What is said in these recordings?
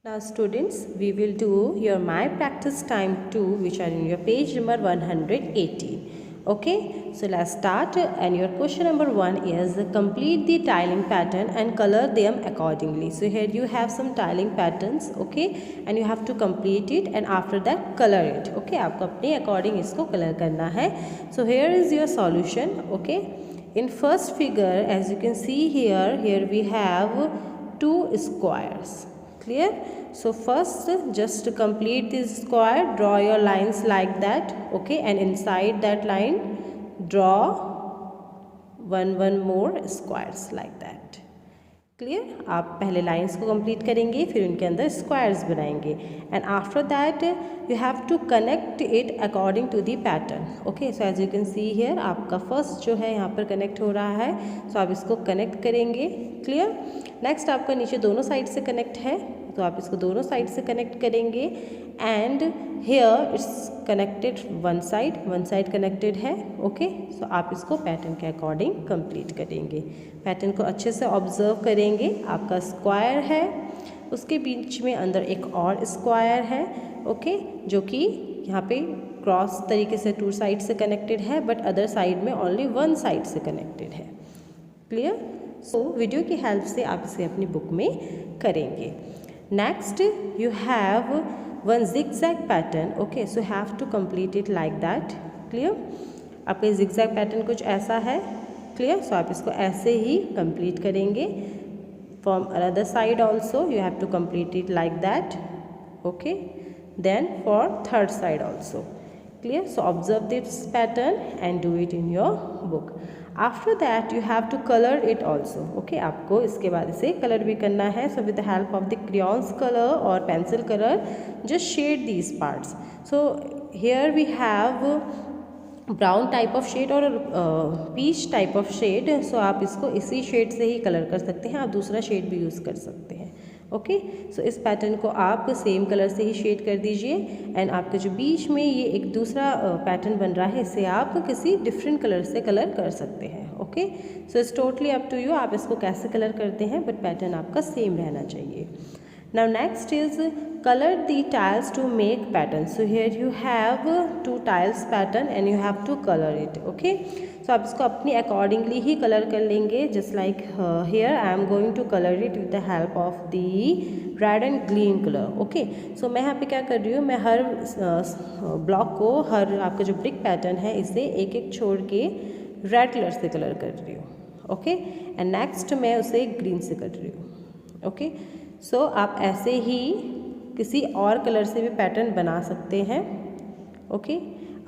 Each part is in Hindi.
Now students, we will do your My Practice Time 2 which are in your page number 118. Okay, so let's start and your question number 1 is complete the tiling pattern and color them accordingly. So here you have some tiling patterns, okay, and you have to complete it and after that color it. Okay, आपको अपने according इसको color करना है. So here is your solution. Okay, in first figure as you can see here we have two squares. Clear? So first just to complete this square, draw your lines like that, okay, and inside that line draw one more squares like that. Clear? आप पहले लाइंस को कंप्लीट करेंगे फिर उनके अंदर स्क्वायर्स बनाएंगे and after that you have to connect it according to the pattern. Okay, so as you can see here आपका फर्स्ट जो है यहाँ पर कनेक्ट हो रहा है, सो आप इसको कनेक्ट करेंगे. क्लियर? नेक्स्ट आपका नीचे दोनों साइड से कनेक्ट है तो आप इसको दोनों साइड से कनेक्ट करेंगे and here it's connected one side connected है. ओके, सो आप इसको पैटर्न के अकॉर्डिंग कंप्लीट करेंगे. पैटर्न को अच्छे से ऑब्जर्व करेंगे. आपका स्क्वायर है, उसके बीच में अंदर एक और स्क्वायर है, ओके, जो कि यहाँ पे क्रॉस तरीके से टू साइड से कनेक्टेड है बट अदर साइड में ओनली वन साइड से कनेक्टेड है. क्लियर? सो वीडियो की हेल्प से आप इसे अपनी बुक में करेंगे. Next you have one zigzag pattern. Okay, so have to complete it like that. Clear? आपका zigzag pattern कुछ ऐसा है. Clear? So आप इसको ऐसे ही complete करेंगे. From another side also you have to complete it like that. Okay, then for third side also. Clear? So observe this pattern and do it in your book. After that you have to colour it also. Okay, आपको इसके बाद इसे कलर भी करना है. So with the help of the crayons colour और pencil colour just shade these parts. So here we have brown type of shade और peach type of shade. So आप इसको इसी शेड से ही कलर कर सकते हैं. आप दूसरा शेड भी यूज़ कर सकते हैं. ओके, सो इस पैटर्न को आप सेम कलर से ही शेड कर दीजिए एंड आपके जो बीच में ये एक दूसरा पैटर्न बन रहा है इसे आप किसी डिफरेंट कलर से कलर कर सकते हैं. Okay, so it's totally up to you, आप इसको कैसे कलर करते हैं बट पैटर्न आपका सेम रहना चाहिए. Now next is color the tiles to make pattern. So here you have two tiles pattern and you have to color it. Okay, so आप इसको अपनी accordingly ही color कर लेंगे. Just like here I am going to color it with the help of the red and green color. Okay, so मैं यहाँ पे क्या कर रही हूँ, मैं हर ब्लॉक को, हर आपका जो ब्रिक पैटर्न है इसे एक एक छोड़ के रेड कलर से कलर कर रही हूँ. ओके, एंड नेक्स्ट मैं उसे ग्रीन से कर रही हूँ. ओके, सो आप ऐसे ही किसी और कलर से भी पैटर्न बना सकते हैं. ओके,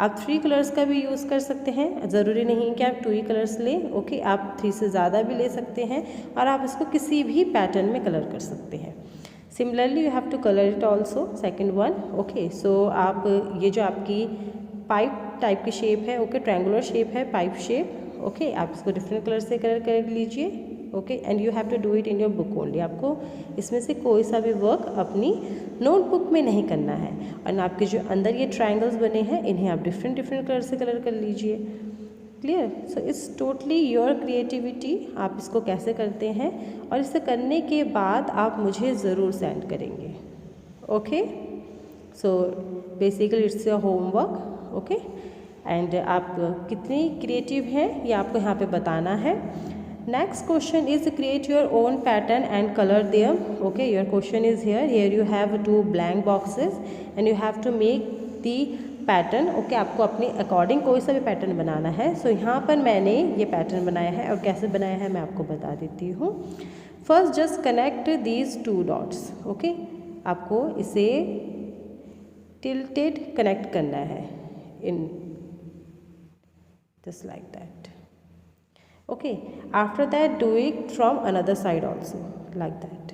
आप 3 कलर्स का भी यूज़ कर सकते हैं. ज़रूरी नहीं कि आप 2 ही कलर्स लें. ओके, आप 3 से ज़्यादा भी ले सकते हैं और आप इसको किसी भी पैटर्न में कलर कर सकते हैं. Similarly you have to colour it also second one. Okay, so आप ये जो आपकी पाइप टाइप की शेप है, ओके, ट्रायंगुलर शेप है, पाइप शेप. ओके, आप इसको डिफरेंट कलर से कलर कर लीजिए. Okay, and you have to do it in your book only. आपको इसमें से कोई सा भी वर्क अपनी नोटबुक में नहीं करना है. और आपके जो अंदर ये ट्रायंगल्स बने हैं इन्हें आप डिफरेंट कलर से कलर कर लीजिए. Clear? So it's totally your creativity, आप इसको कैसे करते हैं और इसे करने के बाद आप मुझे ज़रूर सेंड करेंगे. Okay, so basically it's your homework. Okay, and आप कितनी क्रिएटिव हैं ये आपको यहाँ पे बताना है. Next question is create your own pattern and color them. Okay, your question is here. Here you have 2 blank boxes and you have to make the pattern. Okay, आपको अपने अकॉर्डिंग कोई सा भी पैटर्न बनाना है. सो यहाँ पर मैंने ये पैटर्न बनाया है और कैसे बनाया है मैं आपको बता देती हूँ. First just connect these 2 dots. Okay, आपको इसे टिल्टेड कनेक्ट करना है in just like that. Okay, after that do it from another side also like that.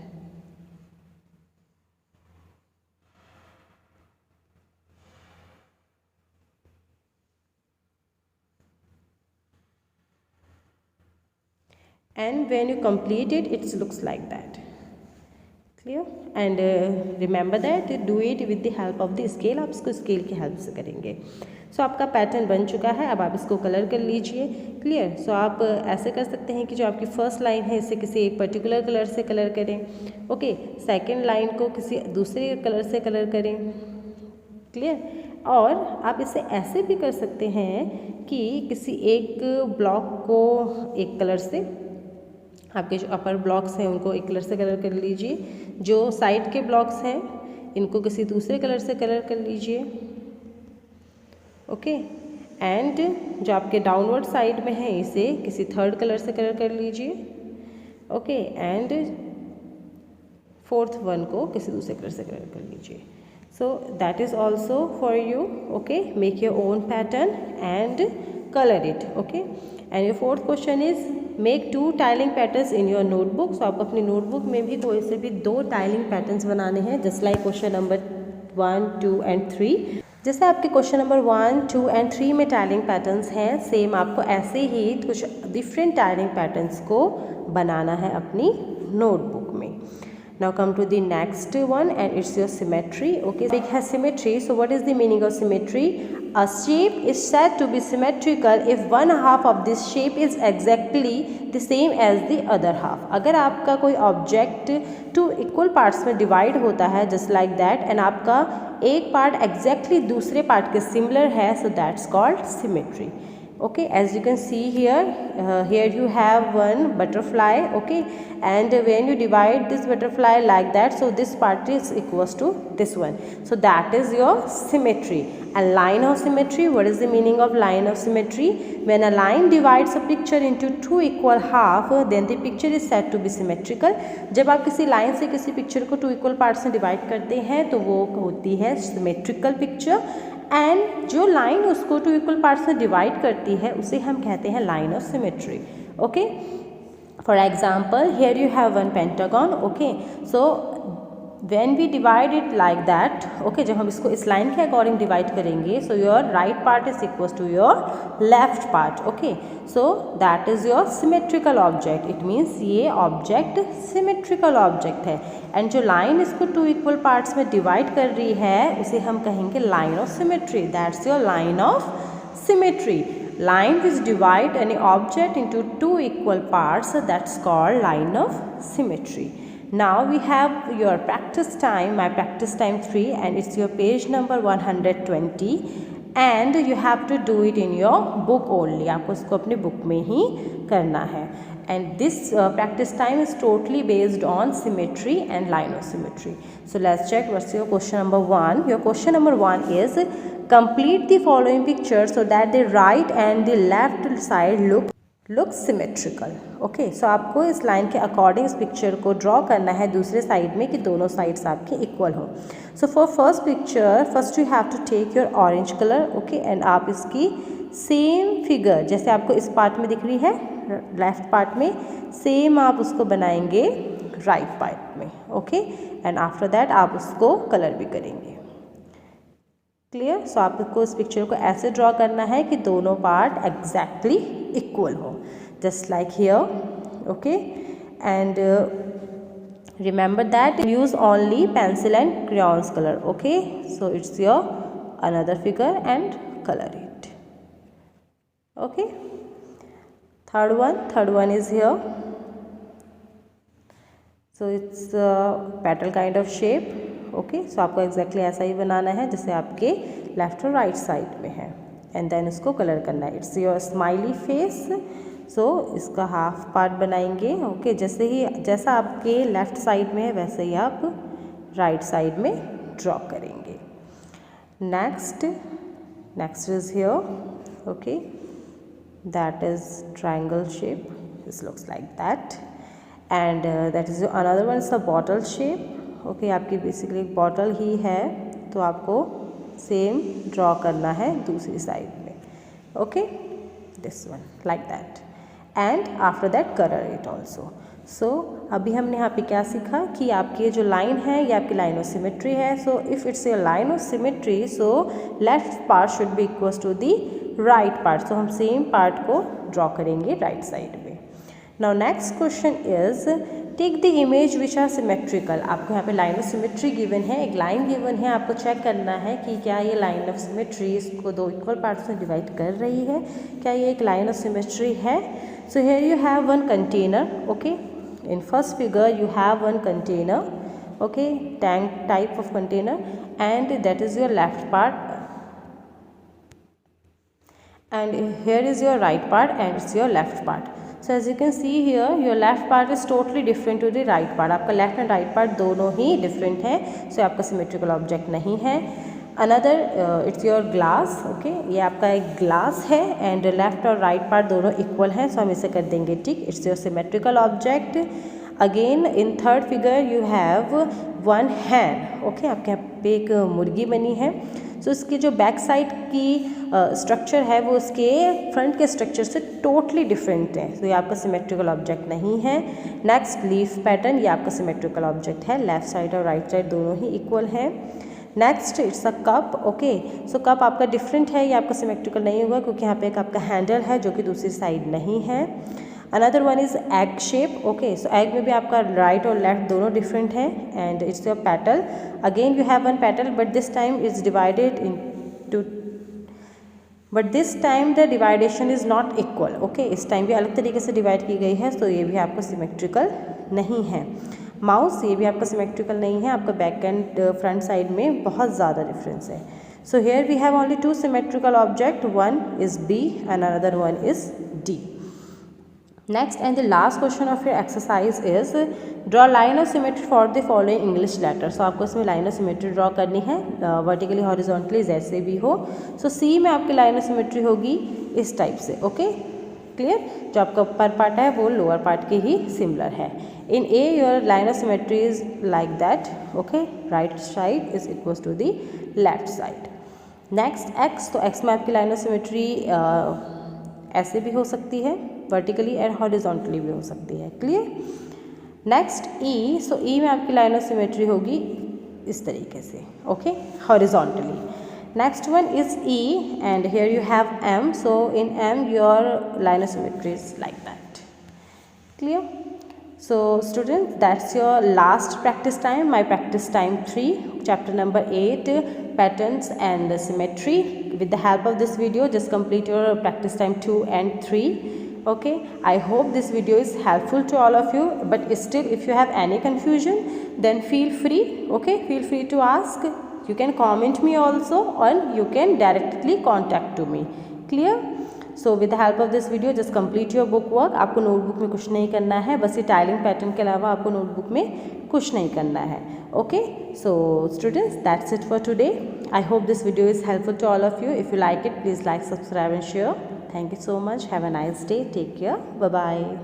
And when you complete it, it looks like that. Clear and remember that do it with the help of the scale, आप इसको स्केल की हेल्प से करेंगे। सो आपका पैटर्न बन चुका है, अब आप इसको कलर कर लीजिए। क्लियर। सो आप ऐसे कर सकते हैं कि जो आपकी फर्स्ट लाइन है इसे किसी एक पर्टिकुलर कलर से कलर करें। ओके, सेकंड लाइन को किसी दूसरे कलर से कलर करें। क्लियर। और आप इसे ऐसे भी कर सकते हैं कि किसी एक ब्लॉक को एक कलर से, आपके जो अपर ब्लॉक्स हैं उनको एक कलर से कलर कर लीजिए, जो साइड के ब्लॉक्स हैं इनको किसी दूसरे कलर से कलर कर लीजिए। ओके, एंड जो आपके डाउनवर्ड साइड में है इसे किसी थर्ड कलर से कलर कर लीजिए। ओके, एंड फोर्थ वन को किसी दूसरे कलर से कलर कर लीजिए। So that is also for you. Okay, make your own pattern and colour it. Okay, and your fourth question is make 2 tiling patterns in your notebook. So आपको अपनी नोटबुक में भी कोई से भी 2 टाइलिंग पैटर्न्स बनाने हैं, just like question number 1, 2 and 3। जैसे आपके क्वेश्चन नंबर 1, 2 एंड 3 में टाइलिंग पैटर्न्स हैं, सेम आपको ऐसे ही कुछ डिफरेंट टाइलिंग पैटर्न्स को बनाना है अपनी नोटबुक में। Now come to the next one and it's your symmetry. Okay, so it has symmetry. So what is the meaning of symmetry? A shape is said to be symmetrical if one half of this shape is exactly the same as the other half. अगर आपका कोई ऑब्जेक्ट 2 इक्वल पार्ट्स में डिवाइड होता है जस्ट लाइक दैट, एंड आपका एक पार्ट एग्जैक्टली दूसरे पार्ट के सिमिलर है, so that's called symmetry. Okay, as you can see here, here you have one butterfly. Okay, and when you divide this butterfly like that, so this part is equals to this one, so that is your symmetry. And line of symmetry, what is the meaning of line of symmetry? When a line divides a picture into 2 equal half, then the picture is said to be symmetrical. जब आप किसी लाइन से किसी पिक्चर को 2 इक्वल पार्ट्स में डिवाइड करते हैं तो वो होती है सिमेट्रिकल पिक्चर, एंड जो लाइन उसको 2 इक्वल पार्ट्स में डिवाइड करती है उसे हम कहते हैं line of symmetry. Okay, for example here you have one pentagon. Okay, so when we divide it like that, okay, जब हम इसको इस लाइन के अकॉर्डिंग डिवाइड करेंगे, so your right part is equals to your left part. Okay, so that is your symmetrical object. It means ये ऑब्जेक्ट सिमेट्रिकल ऑब्जेक्ट है, एंड जो लाइन इसको 2 इक्वल पार्ट्स में डिवाइड कर रही है उसे हम कहेंगे line of symmetry. That's your line of symmetry. Line which divide any object into 2 equal parts, that's called line of symmetry. Now we have your practice time, my practice time 3, and it's your page number 120, and you have to do it in your book only. आपको इसको अपनी बुक में ही करना है, and this practice time is totally based on symmetry and line of symmetry. So let's check what's your question number 1. Your question number 1 is complete the following picture so that the right and the left side look symmetrical. Okay, so आपको इस लाइन के अकॉर्डिंग इस पिक्चर को ड्रॉ करना है दूसरे साइड में कि दोनों साइड्स आपके इक्वल हो। So for first picture, first you have to take your orange colour. Okay, and आप इसकी सेम फिगर जैसे आपको इस पार्ट में दिख रही है लेफ्ट पार्ट में, सेम आप उसको बनाएंगे राइट पार्ट में। ओके, एंड आफ्टर दैट आप उसको कलर भी करेंगे। क्लियर। सो आपको इस पिक्चर को ऐसे ड्रॉ करना है कि दोनों पार्ट एग्जैक्टली इक्वल हो, just like here. Okay, and remember that use only pencil and crayons color. Okay, so it's your another figure and color it. Okay, third one is here. So it's a petal kind of shape. Okay, so आपको एग्जैक्टली ऐसा ही बनाना है जैसे आपके लेफ्ट और राइट साइड में है, एंड देन इसको कलर करना है। It's your smiley face. So इसका हाफ पार्ट बनाएंगे। ओके, जैसा आपके लेफ्ट साइड में है वैसे ही आप राइट साइड में ड्रॉ करेंगे। Next is here. Okay, that is triangle shape, this looks like that, and that is another one is a bottle shape. Okay, आपकी बेसिकली एक बॉटल ही है तो आपको सेम ड्रॉ करना है दूसरी साइड में। Okay, this one like that, and after that colour it also. So अभी हमने यहाँ पे क्या सीखा कि आपकी जो लाइन है ये आपकी लाइन ऑफ सिमेट्री है। So if it's a line of symmetry, so left part should be equals to the right part. So हम सेम पार्ट को ड्रॉ करेंगे राइट साइड में। Now next question is take the image which are symmetrical. आपको यहाँ पे लाइन ऑफ सिमेट्री गिवन है, एक लाइन गिवन है, आपको चेक करना है कि क्या ये लाइन ऑफ सिमेट्री इसको दो इक्वल पार्ट्स में डिवाइड कर रही है, क्या ये एक लाइन ऑफ सिमेट्री है। So here you have one container, okay, in first figure you have one container, okay, tank type of container, and that is your left part, and here is your right part and it's your left part. So as you can see here, your left part is totally different to the right part. आपका left and right part दोनों ही different है, so आपका symmetrical object नहीं है. Another it's your glass, okay, ये आपका एक glass है and left और right part दोनों equal है, so हम इसे कर देंगे ठीक. It's your symmetrical object. Again in third figure you have one hen, okay, आपके यहाँ पे एक मुर्गी बनी है. सो इसकी जो बैक साइड की स्ट्रक्चर है वो उसके फ्रंट के स्ट्रक्चर से टोटली डिफरेंट है, तो ये आपका सिमेट्रिकल ऑब्जेक्ट नहीं है. नेक्स्ट लीफ पैटर्न, ये आपका सिमेट्रिकल ऑब्जेक्ट है, लेफ्ट साइड और राइट साइड दोनों ही इक्वल है. Next it's a cup, okay, so cup आपका डिफरेंट है, ये आपका सिमेट्रिकल नहीं होगा क्योंकि यहाँ पे एक आपका हैंडल है जो कि दूसरी साइड नहीं है. Another one is egg shape, okay, so egg में भी आपका राइट और लेफ्ट दोनों डिफरेंट है. And it's your petal, again you have one petal but this time is divided into, but this time the division is not equal, okay, इस टाइम भी अलग तरीके से डिवाइड की गई है, तो ये भी आपका सिमेट्रिकल नहीं है. माउस, ये भी आपका सिमेट्रिकल नहीं है, आपका बैक एंड फ्रंट साइड में बहुत ज़्यादा डिफरेंस है. So here we have only two symmetrical object, one is B and another one is D. Next and the last question of your exercise is draw line of symmetry for the following English letters. So आपको इसमें line of symmetry draw करनी है vertically horizontally जैसे भी हो. So C में आपकी line of symmetry होगी इस टाइप से, ओके, क्लियर. जो आपका ऊपर पार्ट है वो लोअर पार्ट के ही सिमिलर है. In A your line of symmetry is like that, okay, right side is equals to the left side. Next X, तो X में आपकी line of symmetry ऐसे भी हो सकती है, वर्टिकली एंड हॉरिजॉन्टली भी हो सकती है, क्लियर. नेक्स्ट ई, सो ई में आपकी लाइन ऑफ सिमेट्री होगी इस तरीके से, okay, horizontally. Next one is E and here you have M, so in M your line of symmetry is like that, clear. So students, that's your last practice time, my practice time 3, chapter number 8, patterns and symmetry. With the help of this video, just complete your practice time 2 and 3. Okay, I hope this video is helpful to all of you, but still if you have any confusion then feel free, okay, feel free to ask. You can comment me also or you can directly contact to me, clear. So with the help of this video just complete your book work. आपको नोटबुक में कुछ नहीं करना है, बस ये टाइलिंग पैटर्न के अलावा आपको नोटबुक में कुछ नहीं करना है, okay. So students, that's it for today. I hope this video is helpful to all of you. If you like it, please like, subscribe and share. Thank you so much. Have a nice day. Take care. Bye bye.